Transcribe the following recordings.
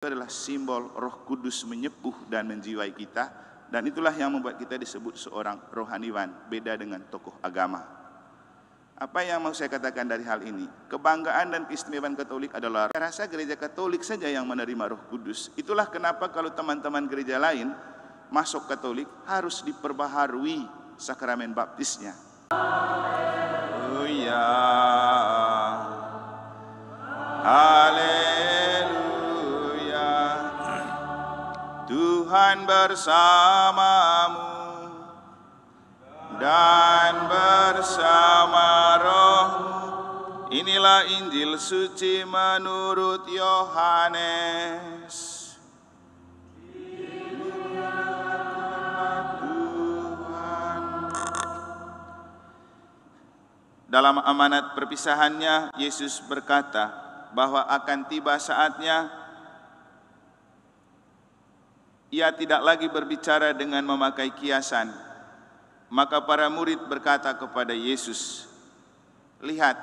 itu adalah simbol Roh Kudus menyepuh dan menjiwai kita, dan itulah yang membuat kita disebut seorang rohaniwan, beda dengan tokoh agama. Apa yang mau saya katakan dari hal ini? Kebanggaan dan keistimewaan Katolik adalah, saya rasa gereja Katolik saja yang menerima Roh Kudus. Itulah kenapa kalau teman-teman gereja lain masuk Katolik harus diperbaharui sakramen baptisnya. Oh ya, haleluya, Tuhan bersamamu dan bersama rohmu. Inilah Injil suci menurut Yohanes. Dalam amanat perpisahannya, Yesus berkata bahwa akan tiba saatnya Ia tidak lagi berbicara dengan memakai kiasan. Maka para murid berkata kepada Yesus, "Lihat,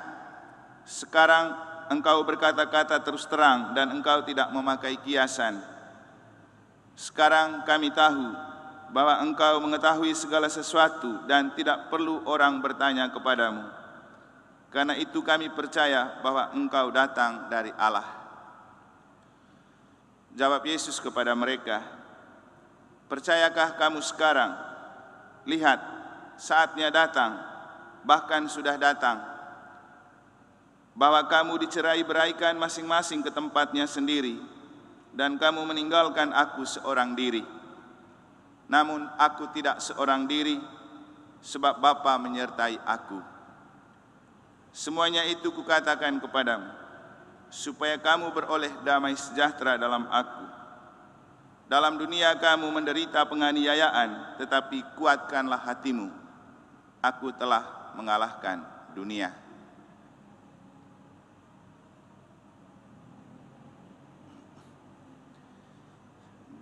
sekarang engkau berkata-kata terus terang dan engkau tidak memakai kiasan. Sekarang kami tahu bahwa engkau mengetahui segala sesuatu dan tidak perlu orang bertanya kepadamu. Karena itu kami percaya bahwa engkau datang dari Allah." Jawab Yesus kepada mereka, "Percayakah kamu sekarang? Lihat, saatnya datang, bahkan sudah datang, bahwa kamu dicerai-beraikan masing-masing ke tempatnya sendiri, dan kamu meninggalkan aku seorang diri. Namun aku tidak seorang diri, sebab Bapa menyertai aku. Semuanya itu kukatakan kepadamu, supaya kamu beroleh damai sejahtera dalam aku. Dalam dunia kamu menderita penganiayaan, tetapi kuatkanlah hatimu. Aku telah mengalahkan dunia."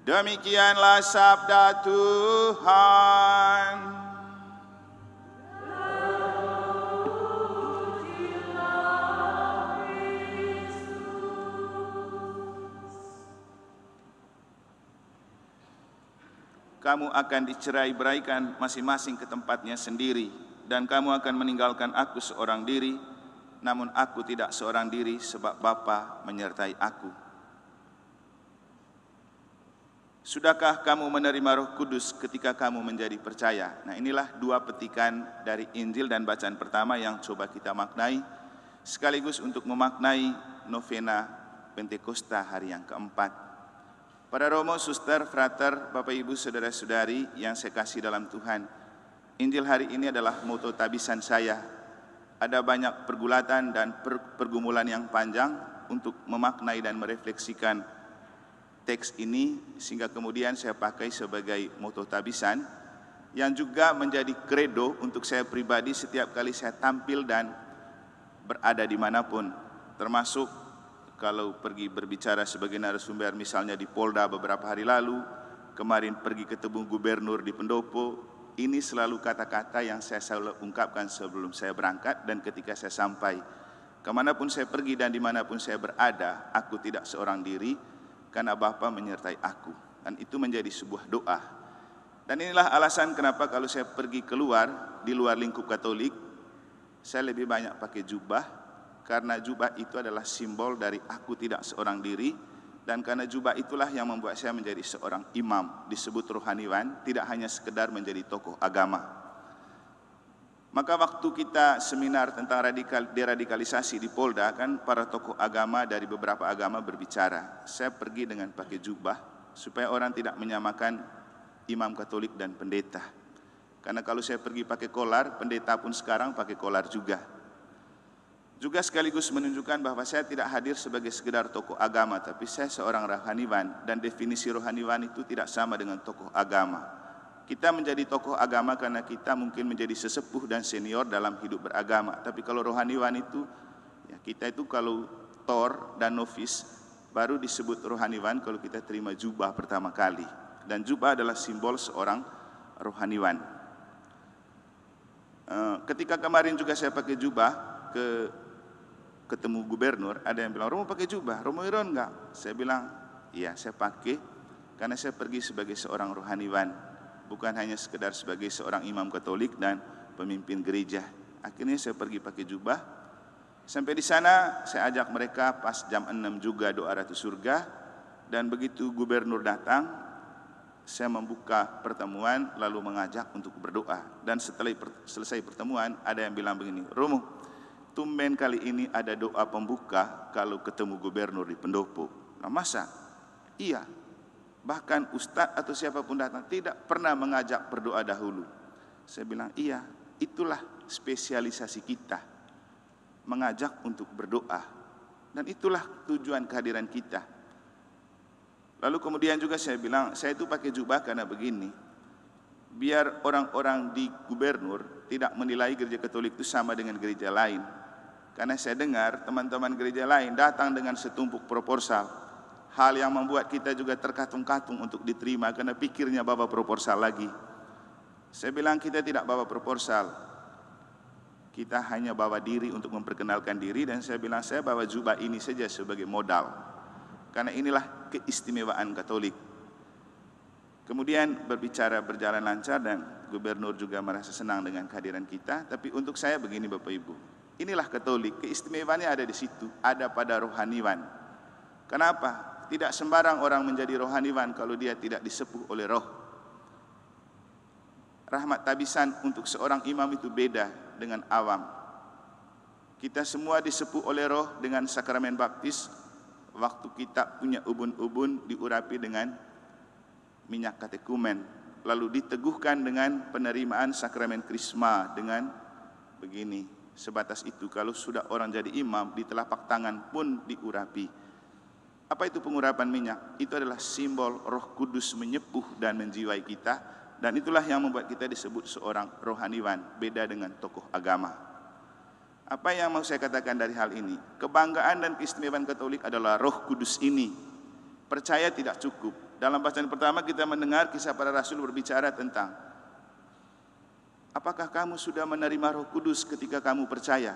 Demikianlah sabda Tuhan. Kamu akan dicerai-beraikan masing-masing ke tempatnya sendiri, dan kamu akan meninggalkan aku seorang diri, namun aku tidak seorang diri, sebab Bapa menyertai aku. Sudahkah kamu menerima Roh Kudus ketika kamu menjadi percaya? Nah, inilah dua petikan dari Injil dan bacaan pertama yang coba kita maknai, sekaligus untuk memaknai novena Pentakosta hari yang keempat. Para Romo, Suster, Frater, Bapak Ibu, Saudara-saudari yang saya kasih dalam Tuhan, Injil hari ini adalah moto tabisan saya. Ada banyak pergulatan dan pergumulan yang panjang untuk memaknai dan merefleksikan teks ini, sehingga kemudian saya pakai sebagai moto tabisan yang juga menjadi kredo untuk saya pribadi setiap kali saya tampil dan berada dimanapun, termasuk kalau pergi berbicara sebagai narasumber misalnya di Polda beberapa hari lalu, kemarin pergi ketemu gubernur di Pendopo, ini selalu kata-kata yang saya selalu ungkapkan sebelum saya berangkat dan ketika saya sampai. Kemanapun saya pergi dan dimanapun saya berada, aku tidak seorang diri, karena Bapa menyertai aku. Dan itu menjadi sebuah doa. Dan inilah alasan kenapa kalau saya pergi keluar, di luar lingkup Katolik, saya lebih banyak pakai jubah, karena jubah itu adalah simbol dari aku tidak seorang diri, dan karena jubah itulah yang membuat saya menjadi seorang imam, disebut rohaniwan, tidak hanya sekedar menjadi tokoh agama. Maka waktu kita seminar tentang deradikalisasi di Polda, kan para tokoh agama dari beberapa agama berbicara. Saya pergi dengan pakai jubah, supaya orang tidak menyamakan imam Katolik dan pendeta. Karena kalau saya pergi pakai kolar, pendeta pun sekarang pakai kolar juga. Juga sekaligus menunjukkan bahwa saya tidak hadir sebagai sekedar tokoh agama, tapi saya seorang rohaniwan, dan definisi rohaniwan itu tidak sama dengan tokoh agama. Kita menjadi tokoh agama karena kita mungkin menjadi sesepuh dan senior dalam hidup beragama, tapi kalau rohaniwan itu, ya kita itu kalau tor dan novis baru disebut rohaniwan kalau kita terima jubah pertama kali, dan jubah adalah simbol seorang rohaniwan. Ketika kemarin juga saya pakai jubah ketemu gubernur, ada yang bilang, "Romo pakai jubah, Romo Iron enggak?" Saya bilang, Iya, saya pakai karena saya pergi sebagai seorang rohaniwan, bukan hanya sekedar sebagai seorang imam Katolik dan pemimpin gereja. Akhirnya saya pergi pakai jubah. Sampai di sana saya ajak mereka pas jam 6 juga doa Ratu Surga. Dan begitu gubernur datang, saya membuka pertemuan lalu mengajak untuk berdoa. Dan setelah selesai pertemuan ada yang bilang begini, Romo, tumben kali ini ada doa pembuka kalau ketemu gubernur di pendopo. Nah, masa? Iya. Bahkan ustadz atau siapapun datang tidak pernah mengajak berdoa dahulu. Saya bilang, iya, itulah spesialisasi kita, mengajak untuk berdoa. Dan itulah tujuan kehadiran kita. Lalu kemudian juga saya bilang, saya itu pakai jubah karena begini, biar orang-orang di gubernur tidak menilai gereja Katolik itu sama dengan gereja lain. Karena saya dengar teman-teman gereja lain datang dengan setumpuk proposal, hal yang membuat kita juga terkatung-katung untuk diterima karena pikirnya bawa proposal lagi. Saya bilang kita tidak bawa proposal, kita hanya bawa diri untuk memperkenalkan diri. Dan saya bilang saya bawa jubah ini saja sebagai modal, karena inilah keistimewaan Katolik. Kemudian berbicara berjalan lancar dan gubernur juga merasa senang dengan kehadiran kita. Tapi untuk saya begini Bapak Ibu, inilah Katolik, keistimewaannya ada di situ, ada pada rohaniwan. Kenapa? Tidak sembarang orang menjadi rohaniwan kalau dia tidak disepuh oleh roh. Rahmat tabisan untuk seorang imam itu beda dengan awam. Kita semua disepuh oleh roh dengan sakramen baptis. Waktu kita punya ubun-ubun diurapi dengan minyak katekumen, lalu diteguhkan dengan penerimaan sakramen krisma dengan begini, sebatas itu. Kalau sudah orang jadi imam, di telapak tangan pun diurapi. Apa itu pengurapan minyak? Itu adalah simbol Roh Kudus menyepuh dan menjiwai kita, dan itulah yang membuat kita disebut seorang rohaniwan, beda dengan tokoh agama. Apa yang mau saya katakan dari hal ini? Kebanggaan dan keistimewaan Katolik adalah Roh Kudus ini. Percaya tidak cukup. Dalam bacaan pertama kita mendengar kisah para rasul berbicara tentang apakah kamu sudah menerima Roh Kudus ketika kamu percaya?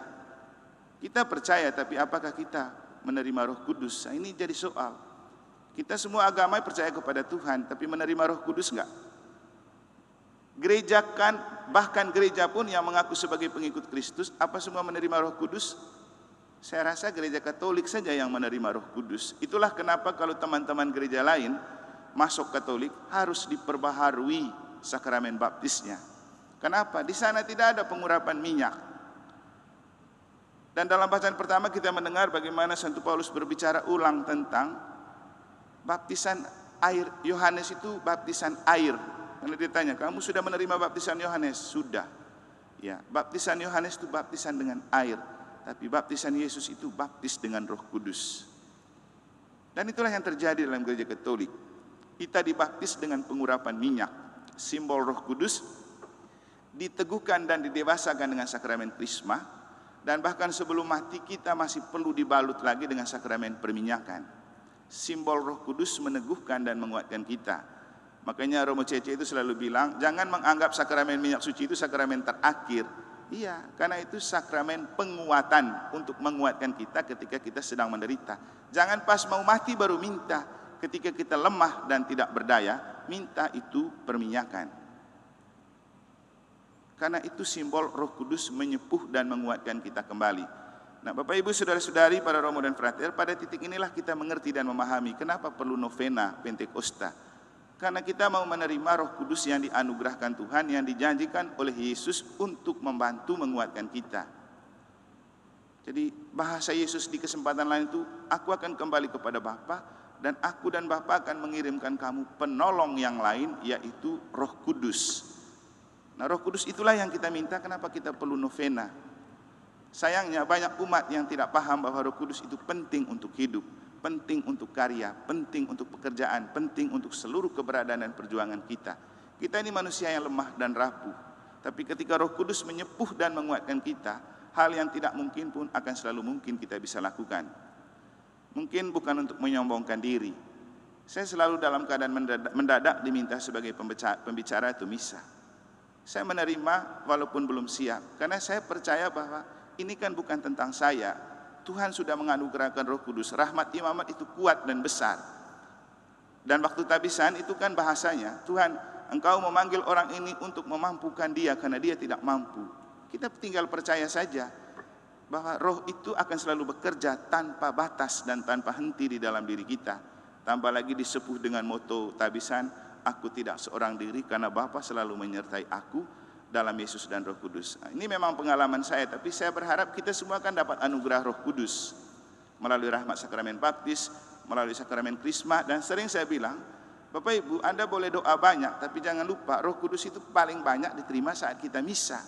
Kita percaya, tapi apakah kita menerima Roh Kudus? Nah, ini jadi soal. Kita semua agama percaya kepada Tuhan, tapi menerima Roh Kudus enggak? Gereja kan, bahkan gereja pun yang mengaku sebagai pengikut Kristus, apa semua menerima Roh Kudus? Saya rasa gereja Katolik saja yang menerima Roh Kudus. Itulah kenapa kalau teman-teman gereja lain masuk Katolik harus diperbaharui sakramen baptisnya. Kenapa? Di sana tidak ada pengurapan minyak. Dan dalam bacaan pertama kita mendengar bagaimana Santo Paulus berbicara ulang tentang baptisan air. Yohanes itu baptisan air. Karena dia tanya, kamu sudah menerima baptisan Yohanes? Sudah. Ya, baptisan Yohanes itu baptisan dengan air, tapi baptisan Yesus itu baptis dengan Roh Kudus. Dan itulah yang terjadi dalam gereja Katolik. Kita dibaptis dengan pengurapan minyak, simbol Roh Kudus, diteguhkan dan didewasakan dengan sakramen krisma, dan bahkan sebelum mati kita masih perlu dibalut lagi dengan sakramen perminyakan. Simbol Roh Kudus meneguhkan dan menguatkan kita. Makanya Romo Cece itu selalu bilang, jangan menganggap sakramen minyak suci itu sakramen terakhir. Iya, karena itu sakramen penguatan untuk menguatkan kita ketika kita sedang menderita. Jangan pas mau mati baru minta. Ketika kita lemah dan tidak berdaya, minta itu perminyakan. Karena itu simbol Roh Kudus menyepuh dan menguatkan kita kembali. Nah, Bapak Ibu saudara-saudari, para Romo dan Frater, pada titik inilah kita mengerti dan memahami kenapa perlu novena Pentakosta. Karena kita mau menerima Roh Kudus yang dianugerahkan Tuhan, yang dijanjikan oleh Yesus untuk membantu menguatkan kita. Jadi bahasa Yesus di kesempatan lain itu, aku akan kembali kepada Bapa, dan aku dan Bapa akan mengirimkan kamu penolong yang lain, yaitu Roh Kudus. Nah, Roh Kudus itulah yang kita minta. Kenapa kita perlu novena? Sayangnya banyak umat yang tidak paham bahwa Roh Kudus itu penting untuk hidup, penting untuk karya, penting untuk pekerjaan, penting untuk seluruh keberadaan dan perjuangan kita. Kita ini manusia yang lemah dan rapuh, tapi ketika Roh Kudus menyepuh dan menguatkan kita, hal yang tidak mungkin pun akan selalu mungkin kita bisa lakukan. Mungkin bukan untuk menyombongkan diri. Saya selalu dalam keadaan mendadak diminta sebagai pembicara atau misa. Saya menerima walaupun belum siap, karena saya percaya bahwa ini kan bukan tentang saya. Tuhan sudah menganugerahkan Roh Kudus. Rahmat imamat itu kuat dan besar. Dan waktu tabisan itu kan bahasanya, Tuhan, Engkau memanggil orang ini untuk memampukan dia karena dia tidak mampu. Kita tinggal percaya saja bahwa roh itu akan selalu bekerja tanpa batas dan tanpa henti di dalam diri kita. Tambah lagi disepuh dengan moto tabisan, aku tidak seorang diri karena Bapa selalu menyertai aku dalam Yesus dan Roh Kudus. Nah, ini memang pengalaman saya, tapi saya berharap kita semua akan dapat anugerah Roh Kudus melalui rahmat sakramen baptis, melalui sakramen krisma. Dan sering saya bilang, Bapak Ibu, Anda boleh doa banyak, tapi jangan lupa Roh Kudus itu paling banyak diterima saat kita misa.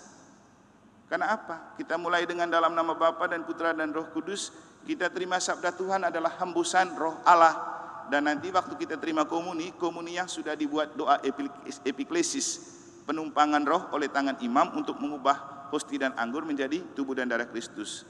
Karena apa? Kita mulai dengan dalam nama Bapa dan Putra dan Roh Kudus, kita terima sabda Tuhan adalah hembusan Roh Allah. Dan nanti waktu kita terima komuni yang sudah dibuat doa epiklesis, penumpangan roh oleh tangan imam untuk mengubah hosti dan anggur menjadi tubuh dan darah Kristus.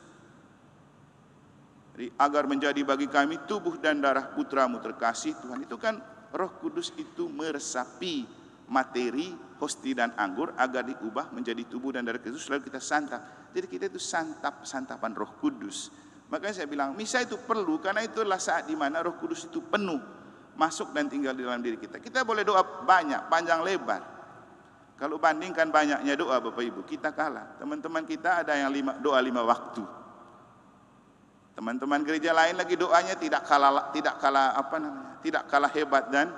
Jadi, agar menjadi bagi kami tubuh dan darah Putramu terkasih. Tuhan, itu kan Roh Kudus itu meresapi materi hosti dan anggur agar diubah menjadi tubuh dan darah Kristus, lalu kita santap. Jadi kita itu santapan Roh Kudus. Makanya saya bilang misa itu perlu, karena itulah saat di mana Roh Kudus itu penuh masuk dan tinggal di dalam diri kita. Kita boleh doa banyak, panjang lebar. Kalau bandingkan banyaknya doa Bapak Ibu, kita kalah. Teman-teman kita ada yang doa 5 waktu. Teman-teman gereja lain lagi doanya tidak kalah hebat dan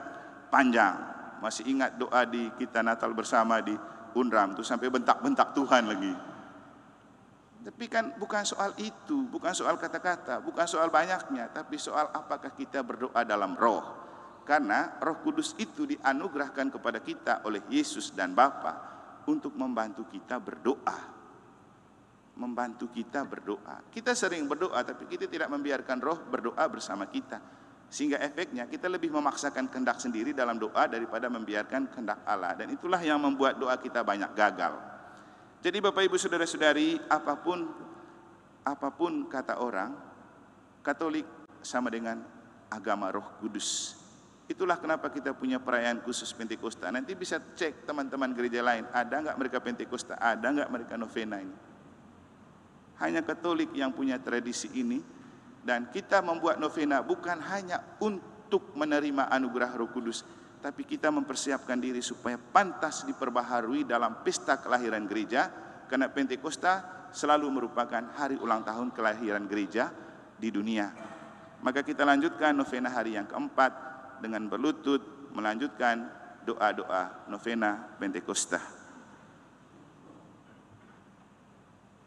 panjang. Masih ingat doa di kita Natal bersama di Unram itu sampai bentak-bentak Tuhan lagi. Tapi kan bukan soal itu, bukan soal kata-kata, bukan soal banyaknya, tapi soal apakah kita berdoa dalam roh. Karena Roh Kudus itu dianugerahkan kepada kita oleh Yesus dan Bapa untuk membantu kita berdoa. Membantu kita berdoa. Kita sering berdoa, tapi kita tidak membiarkan roh berdoa bersama kita. Sehingga efeknya kita lebih memaksakan kehendak sendiri dalam doa daripada membiarkan kehendak Allah. Dan itulah yang membuat doa kita banyak gagal. Jadi Bapak Ibu Saudara-saudari, apapun kata orang, Katolik sama dengan agama Roh Kudus. Itulah kenapa kita punya perayaan khusus Pentakosta. Nanti bisa cek teman-teman gereja lain, ada enggak mereka Pentakosta, ada enggak mereka novena ini. Hanya Katolik yang punya tradisi ini, dan kita membuat novena bukan hanya untuk menerima anugerah Roh Kudus, tapi kita mempersiapkan diri supaya pantas diperbaharui dalam pesta kelahiran gereja, karena Pentakosta selalu merupakan hari ulang tahun kelahiran gereja di dunia. Maka kita lanjutkan novena hari yang keempat dengan berlutut melanjutkan doa-doa novena Pentakosta.